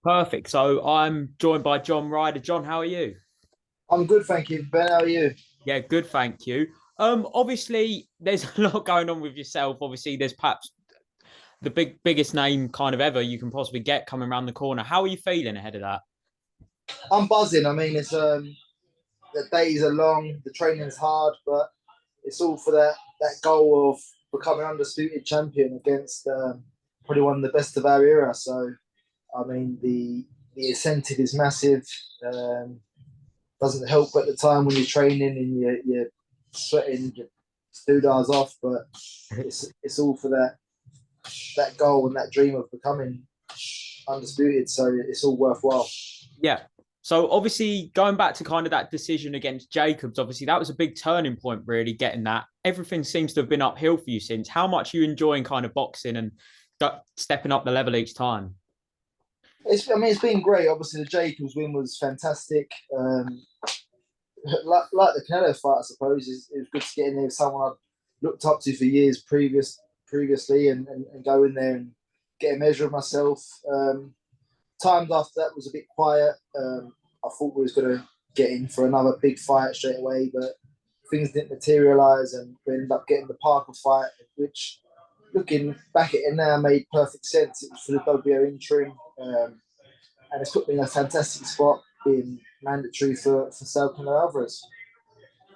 Perfect. So I'm joined by John Ryder. John, how are you? I'm good, thank you. Ben, how are you? Yeah, good, thank you. Obviously there's a lot going on with yourself. Obviously, there's perhaps the biggest name kind of ever you can possibly get coming around the corner. How are you feeling ahead of that? I'm buzzing. I mean, it's the days are long, the training's hard, but it's all for that goal of becoming undisputed champion against probably one of the best of our era. So, I mean, the incentive is massive. Doesn't help at the time when you're training and you're sweating your doodahs off, but it's all for that goal and that dream of becoming undisputed. So it's all worthwhile. Yeah. So obviously going back to kind of that decision against Jacobs, obviously that was a big turning point, really getting that. Everything seems to have been uphill for you since. How much are you enjoying kind of boxing and stepping up the level each time? I mean, it's been great. Obviously, the Jacobs win was fantastic. Like the Canelo fight, I suppose, it was good to get in there with someone I've looked up to for years previously and go in there and get a measure of myself. Times after that was a bit quiet. I thought we was going to get in for another big fight straight away, but things didn't materialise and we ended up getting the Parker fight, which looking back at it now made perfect sense. It was for the WBO interim. And it's put me in a fantastic spot being mandatory for Canelo Alvarez.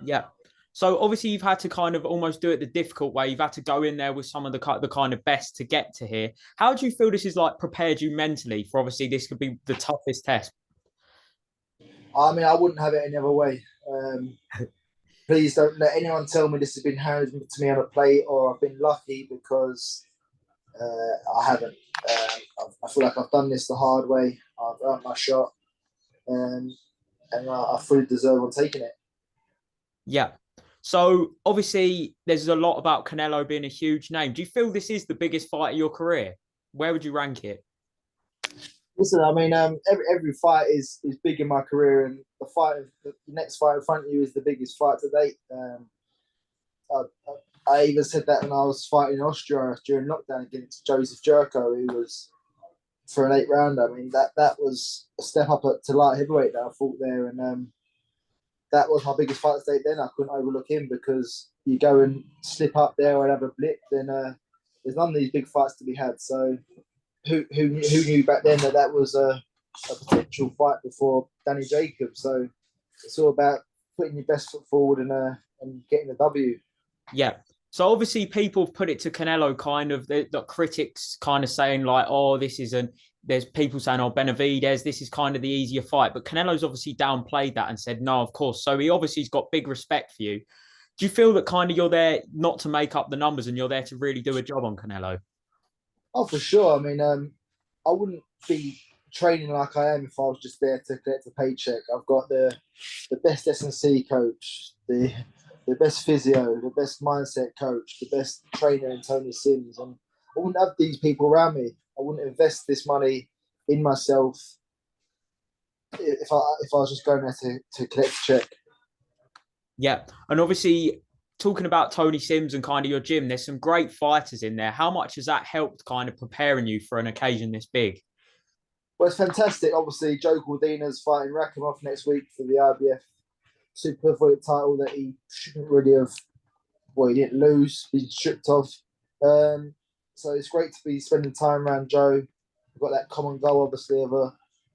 Yeah. So obviously you've had to kind of almost do it the difficult way. You've had to go in there with some of the kind of best to get to here. How do you feel this is like prepared you mentally for obviously this could be the toughest test? I mean, I wouldn't have it any other way. Please don't let anyone tell me this has been handed to me on a plate or I've been lucky because I haven't. I feel like I've done this the hard way. I've earned my shot, um, and I fully deserve on taking it. Yeah. So obviously there's a lot about Canelo being a huge name. Do you feel this is the biggest fight of your career? Where would you rank it? Listen, I mean, every fight is big in my career, and the next fight in front of you is the biggest fight to date. I, I even said that when I was fighting in Austria during lockdown against Joseph Jerko, who was for an 8 rounder. I mean, that was a step up to light heavyweight that I fought there, and that was my biggest fight to date. Then I couldn't overlook him because you go and slip up there and have a blip, then there's none of these big fights to be had. So who knew back then that was a potential fight before Danny Jacobs? So it's all about putting your best foot forward and getting the W. Yeah. So obviously people have put it to Canelo kind of the critics kind of saying like, oh, this isn't. There's people saying, oh, Benavidez, this is kind of the easier fight. But Canelo's obviously downplayed that and said, no, of course. So he obviously's got big respect for you. Do you feel that kind of you're there not to make up the numbers and you're there to really do a job on Canelo? Oh, for sure. I mean, I wouldn't be training like I am if I was just there to collect a paycheck. I've got the best S&C coach, the best physio, the best mindset coach, the best trainer in Tony Sims, and I wouldn't have these people around me. I wouldn't invest this money in myself if I was just going there to collect a check. Yeah. And obviously, talking about Tony Sims and kind of your gym, there's some great fighters in there. How much has that helped kind of preparing you for an occasion this big? Well, it's fantastic. Obviously, Joe Cordina's fighting Rakhimov next week for the IBF super heavyweight title that he shouldn't really have. Well, he didn't lose. He's stripped off. Um, so it's great to be spending time around Joe. We've got that common goal, obviously, of a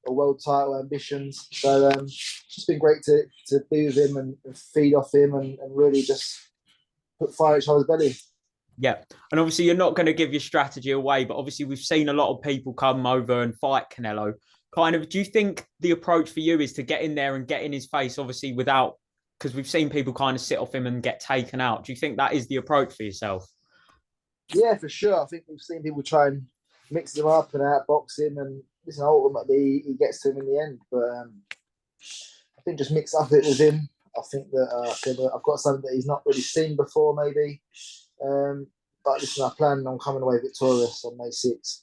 world title ambitions. So it's just been great to be with him and feed off him and really just put fire in each other's belly. Yeah. And obviously, you're not going to give your strategy away, but obviously, we've seen a lot of people come over and fight Canelo. Kind of, do you think the approach for you is to get in there and get in his face, obviously, without, because we've seen people kind of sit off him and get taken out? Do you think that is the approach for yourself? Yeah, for sure. I think we've seen people try and mix him up and outbox him, and listen, ultimately he gets to him in the end. But I think just mix up it with him. I think that I've got something that he's not really seen before, maybe. But listen, I plan on coming away victorious on May 6th.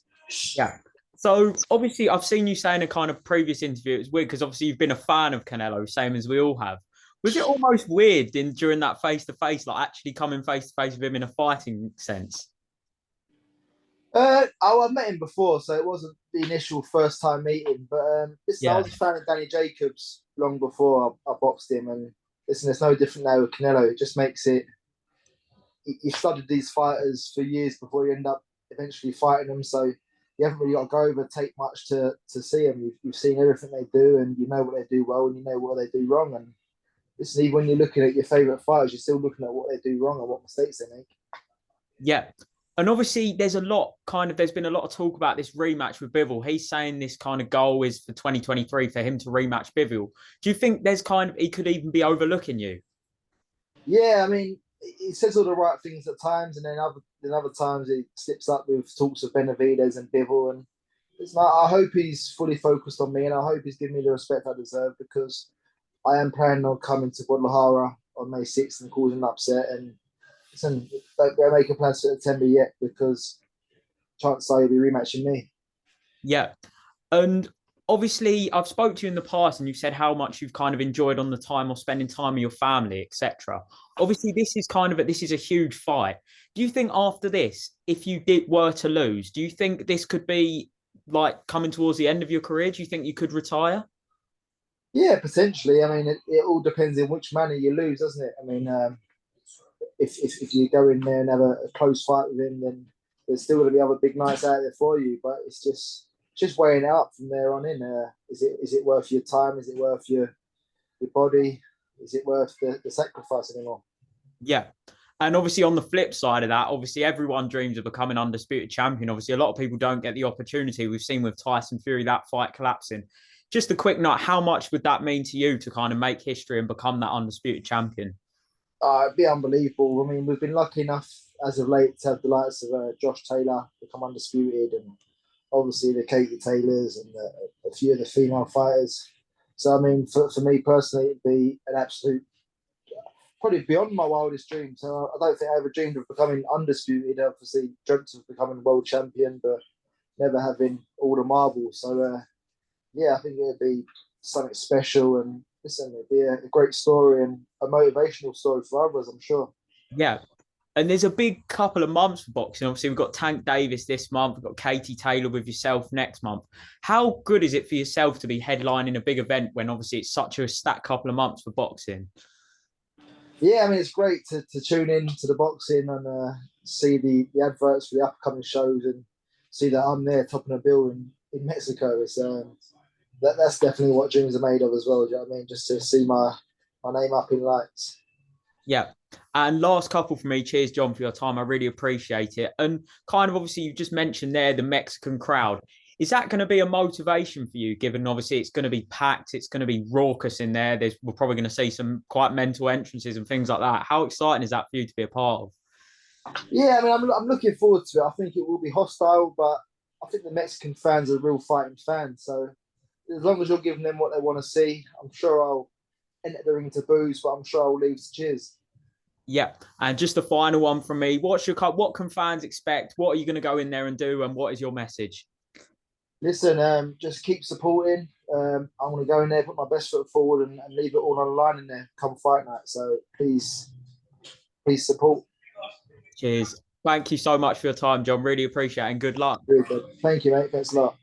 Yeah. So obviously, I've seen you say in a kind of previous interview, it's weird because obviously you've been a fan of Canelo, same as we all have. Was it almost weird in during that face to face, like actually coming face to face with him in a fighting sense? I've met him before, so it wasn't the initial first time meeting. But listen, I Yeah. was a fan of Danny Jacobs long before I boxed him, and listen, it's no different now with Canelo. It just makes it. You studied these fighters for years before you end up eventually fighting them, so you haven't really got to go over take much to see them. You've seen everything they do, and you know what they do well, and you know what they do wrong. And listen, even when you're looking at your favourite fighters, you're still looking at what they do wrong and what mistakes they make. Yeah. And obviously, there's been a lot of talk about this rematch with Bivol. He's saying this kind of goal is for 2023 for him to rematch Bivol. Do you think he could even be overlooking you? Yeah, I mean, he says all the right things at times, and then other times he slips up with talks of Benavidez and Bivol. And it's like, I hope he's fully focused on me, and I hope he's giving me the respect I deserve because I am planning on coming to Guadalajara on May 6th and causing an upset. And listen, don't go making plans for September yet because chances are you'll be rematching me. Yeah. And obviously, I've spoke to you in the past, and you've said how much you've kind of enjoyed on the time or spending time with your family, etc. Obviously, this is a huge fight. Do you think after this, if you were to lose, do you think this could be like coming towards the end of your career? Do you think you could retire? Yeah, potentially. I mean, it all depends in which manner you lose, doesn't it? I mean, if you go in there and have a close fight with him, then there's still going to be other big nights out there for you. But it's just weighing it up from there on in. Is it worth your time? Is it worth your body? Is it worth the sacrifice anymore? Yeah. And obviously, on the flip side of that, obviously, everyone dreams of becoming undisputed champion. Obviously, a lot of people don't get the opportunity. We've seen with Tyson Fury that fight collapsing. Just a quick note, how much would that mean to you to kind of make history and become that undisputed champion? It'd be unbelievable. I mean, we've been lucky enough as of late to have the likes of Josh Taylor become undisputed, and obviously the Katie Taylors and a few of the female fighters. So, I mean, for me personally, it'd be an absolute probably beyond my wildest dreams. So I don't think I ever dreamed of becoming undisputed. Obviously, dreamt of becoming world champion, but never having all the marbles. So yeah, I think it'd be something special, and listen, it'd be a great story and a motivational story for others, I'm sure. Yeah. And there's a big couple of months for boxing. Obviously, we've got Tank Davis this month. We've got Katie Taylor with yourself next month. How good is it for yourself to be headlining a big event when obviously it's such a stacked couple of months for boxing? Yeah, I mean, it's great to tune in to the boxing and see the adverts for the upcoming shows and see that I'm there topping a bill in Mexico. That's definitely what dreams are made of as well. Do you know what I mean? Just to see my name up in lights. Yeah. And last couple for me. Cheers, John, for your time. I really appreciate it. And kind of obviously, you just mentioned there the Mexican crowd. Is that going to be a motivation for you, given obviously it's going to be packed, it's going to be raucous in there? We're probably going to see some quite mental entrances and things like that. How exciting is that for you to be a part of? Yeah, I mean, I'm looking forward to it. I think it will be hostile, but I think the Mexican fans are real fighting fans. So as long as you're giving them what they want to see, I'm sure I'll enter the ring to booze, but I'm sure I'll leave to cheers. Yeah. And just the final one from me. What can fans expect? What are you going to go in there and do? And what is your message? Listen, just keep supporting. I'm going to go in there, put my best foot forward, and leave it all on the line in there come fight night. So please support. Cheers. Thank you so much for your time, John. Really appreciate it and good luck. Thank you, mate. Thanks a lot.